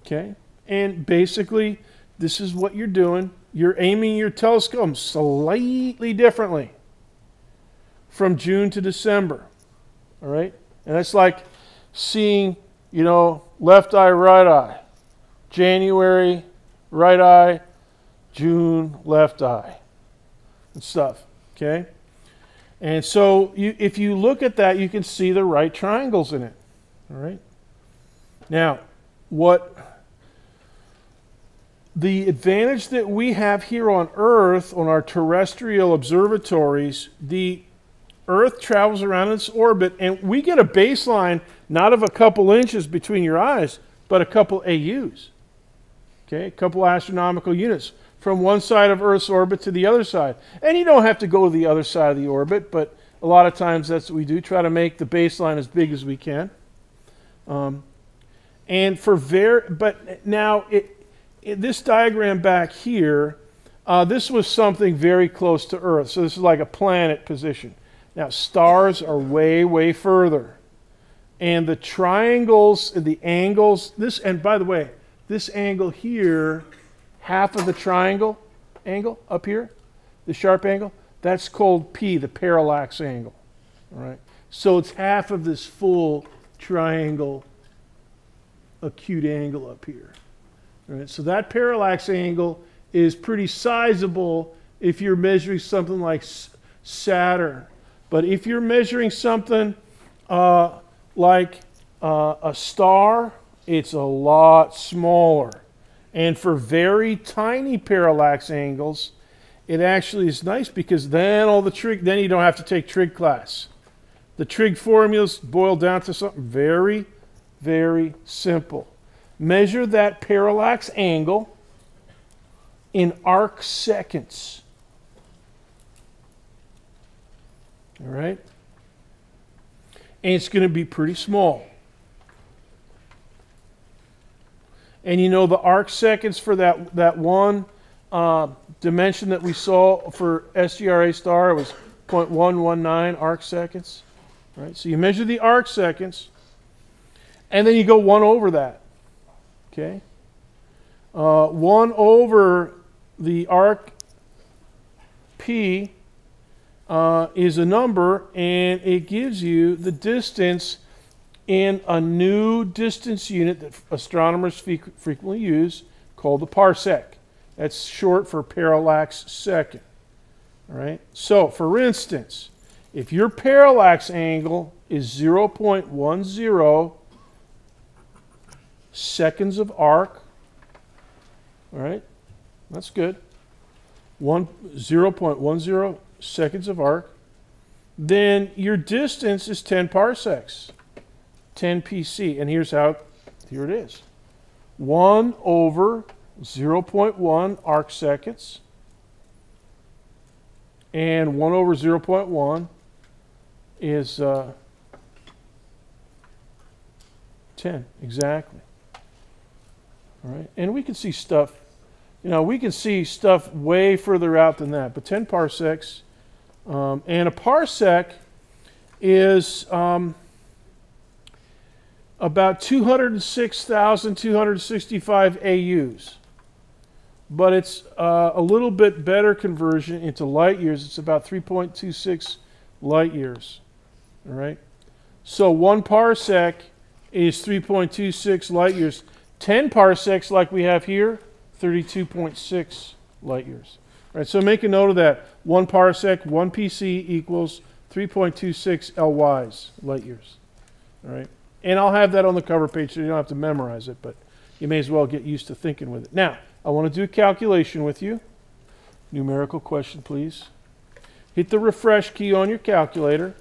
okay? And basically, this is what you're doing. You're aiming your telescope slightly differently from June to December, all right? And that's like seeing, left eye, right eye. January, right eye, June, left eye, and stuff, okay? And so if you look at that, you can see the right triangles in it, all right? Now, the advantage that we have here on Earth, on our terrestrial observatories, the Earth travels around its orbit, and we get a baseline not of a couple inches between your eyes, but a couple AUs. Okay, a couple astronomical units from one side of Earth's orbit to the other side. And you don't have to go to the other side of the orbit, but a lot of times that's what we do, try to make the baseline as big as we can. And but now this diagram back here, this was something very close to Earth. So this is like a planet position. Now stars are way, way further. And the triangles and the angles, and by the way, this angle here, half of the triangle angle up here, the sharp angle, that's called P, the parallax angle. All right? So it's half of this full triangle acute angle up here. All right? So that parallax angle is pretty sizable if you're measuring something like Saturn. But if you're measuring something like a star, it's a lot smaller. And for very tiny parallax angles, it actually is nice because then then you don't have to take trig class. The trig formulas boil down to something very, very simple. Measure that parallax angle in arc seconds. All right? And it's going to be pretty small. And you know the arc seconds for that one dimension that we saw for SGRA star was 0.119 arc seconds. Right? So you measure the arc seconds, and then you go 1 over that. Okay? 1 over the arc P is a number, and it gives you the distance in a new distance unit that astronomers frequently use called the parsec. That's short for parallax second. All right? So, for instance, if your parallax angle is 0.10 seconds of arc, all right? That's good. 0.10 seconds of arc. Then your distance is 10 parsecs, 10 PC. And here it is. 1 over 0.1 arc seconds. And 1 over 0.1 is 10, exactly. All right, and we can see stuff, we can see stuff way further out than that, but 10 parsecs, and a parsec is about 206,265 AUs. But it's a little bit better conversion into light years. It's about 3.26 light years. All right? So 1 parsec is 3.26 light years. 10 parsecs, like we have here, 32.6 light years. All right, so make a note of that. 1 parsec, 1 PC equals 3.26 LYs, light years. All right? And I'll have that on the cover page so you don't have to memorize it, but you may as well get used to thinking with it. Now, I want to do a calculation with you. Numerical question, please. Hit the refresh key on your calculator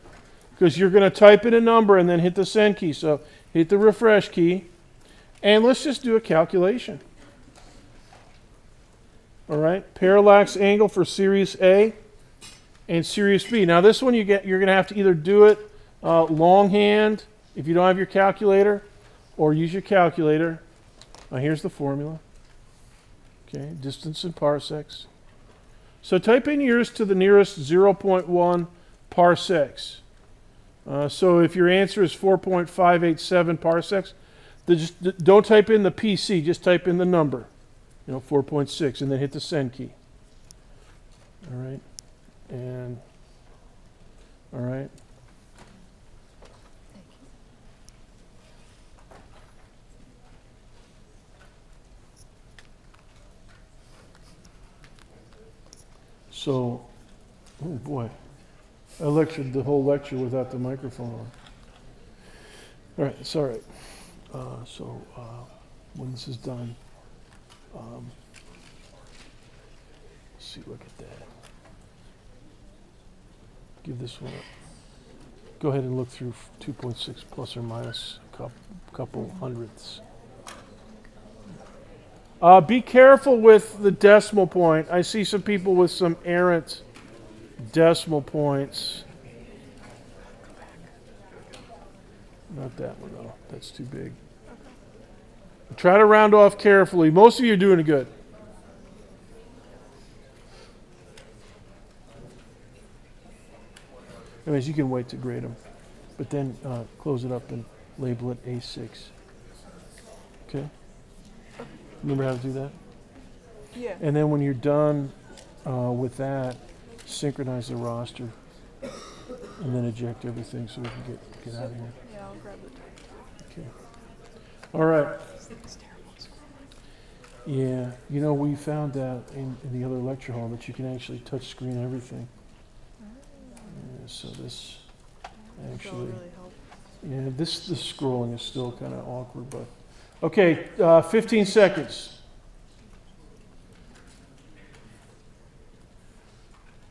because you're going to type in a number and then hit the send key. So hit the refresh key and let's just do a calculation. All right, parallax angle for Sirius A and Sirius B. Now this one you're going to have to either do it longhand if you don't have your calculator or use your calculator. Here's the formula. Okay, distance in parsecs. So type in yours to the nearest 0.1 parsecs. So if your answer is 4.587 parsecs, don't type in the PC, just type in the number, 4.6, and then hit the send key. All right, and all right. So, oh boy, I lectured the whole lecture without the microphone on. All right, it's all right. When this is done, let's see, look at that. Give this one a, go ahead and look through 2.6 plus or minus a couple hundredths. Be careful with the decimal point. I see some people with some errant decimal points. Not that one though. That's too big. Try to round off carefully. Most of you are doing it good. Anyways, you can wait to grade them. But then close it up and label it A6. Okay? Remember how to do that? Yeah. And then when you're done with that, synchronize the roster. And then eject everything so we can get out of here. Yeah, I'll grab the Okay. All right. Yeah, you know, we found out in the other lecture hall that you can actually touch screen everything. Yeah, so this actually, really help. yeah, this scrolling is still kind of awkward, but okay, 15 seconds.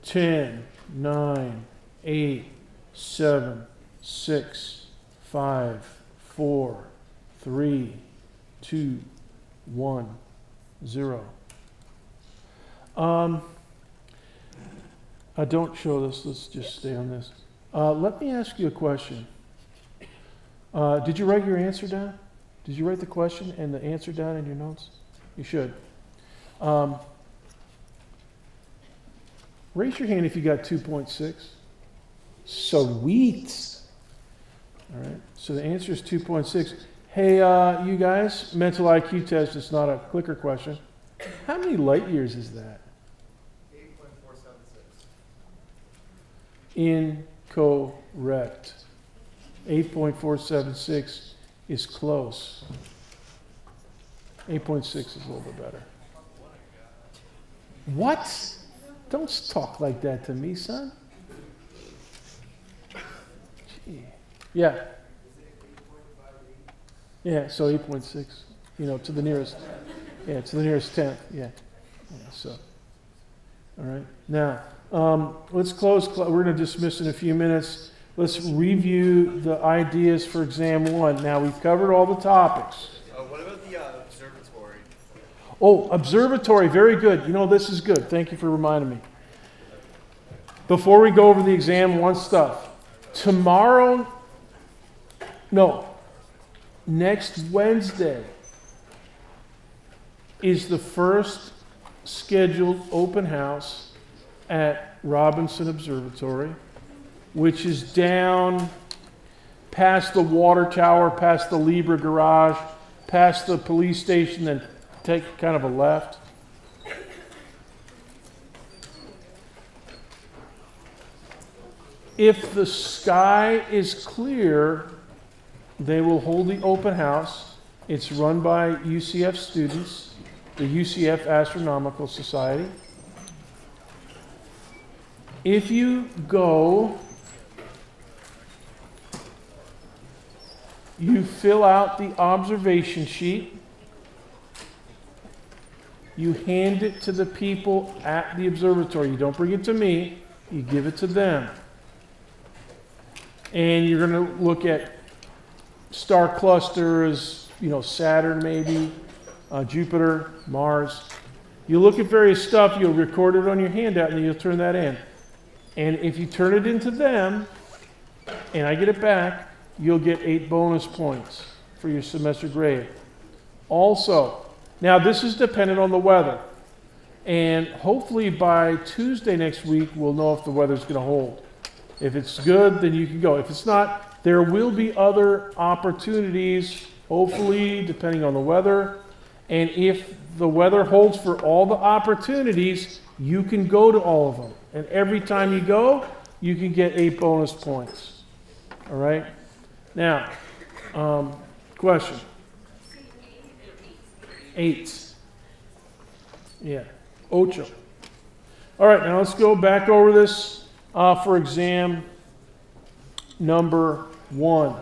10, 9, 8, 7, 6, 5, 4, 3, 2, 1, 0. Don't show this. Let's just stay on this. Let me ask you a question. Did you write your answer down? Did you write the question and the answer down in your notes? You should. Raise your hand if you got 2.6. Sweet. All right. So the answer is 2.6. Hey, you guys, mental IQ test. It's not a clicker question. How many light years is that? 8.476. Incorrect. 8.476 is close. 8.6 is a little bit better. What? Don't talk like that to me, son. Gee. Yeah. Yeah, so 8.6, you know, to the nearest, yeah, to the nearest tenth, yeah. So, all right. Now, let's close. We're going to dismiss in a few minutes. Let's review the ideas for exam 1. Now, we've covered all the topics. What about the observatory? Oh, observatory, very good. You know, this is good. Thank you for reminding me. Before we go over the exam 1 stuff, tomorrow, no, next Wednesday is the first scheduled open house at Robinson Observatory, which is down past the water tower, past the Libra garage, past the police station, then take kind of a left. If the sky is clear, they will hold the open house. It's run by UCF students, the UCF Astronomical Society. If you go, you fill out the observation sheet. You hand it to the people at the observatory. You don't bring it to me. You give it to them. And you're going to look at star clusters, you know, Saturn maybe, Jupiter, Mars. You look at various stuff, you'll record it on your handout, and then you'll turn that in. And if you turn it into them, and I get it back, you'll get 8 bonus points for your semester grade. Also, now this is dependent on the weather. And hopefully by Tuesday next week, we'll know if the weather's going to hold. If it's good, then you can go. If it's not, there will be other opportunities, hopefully, depending on the weather. And if the weather holds for all the opportunities, you can go to all of them. And every time you go, you can get 8 bonus points. All right? Now, question. 8. Yeah. Ocho. All right, now let's go back over this for exam number 1.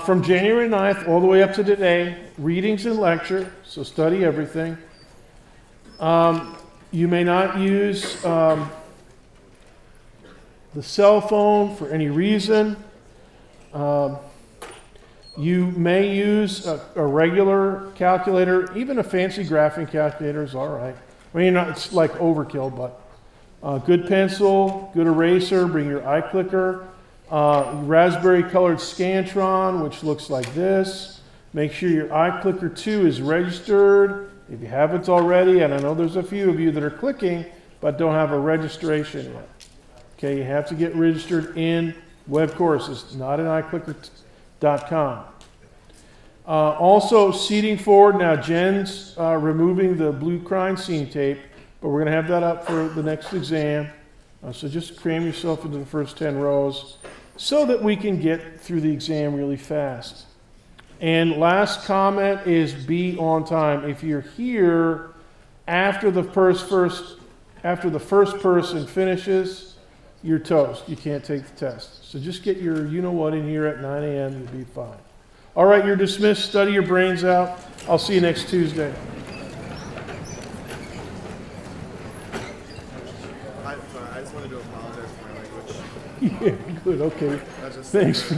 From January 9th all the way up to today, readings and lecture, so study everything. You may not use the cell phone for any reason. You may use a regular calculator, even a fancy graphing calculator is all right. I mean, it's like overkill, but good pencil, good eraser, bring your iClicker, raspberry colored Scantron, which looks like this. Make sure your iClicker 2 is registered. If you haven't already, and I know there's a few of you that are clicking but don't have a registration yet. Okay, you have to get registered in Web Courses, not in iClicker.com. Also, seating forward. Now, Jen's removing the blue crime scene tape, but we're going to have that up for the next exam. So just cram yourself into the first 10 rows so that we can get through the exam really fast. And last comment is be on time. If you're here after the first person finishes, you're toast. You can't take the test. So just get your you-know-what in here at 9 a.m. You'll be fine. All right, you're dismissed. Study your brains out. I'll see you next Tuesday. I just wanted to apologize for my language. Yeah, good. Okay. I just Thanks.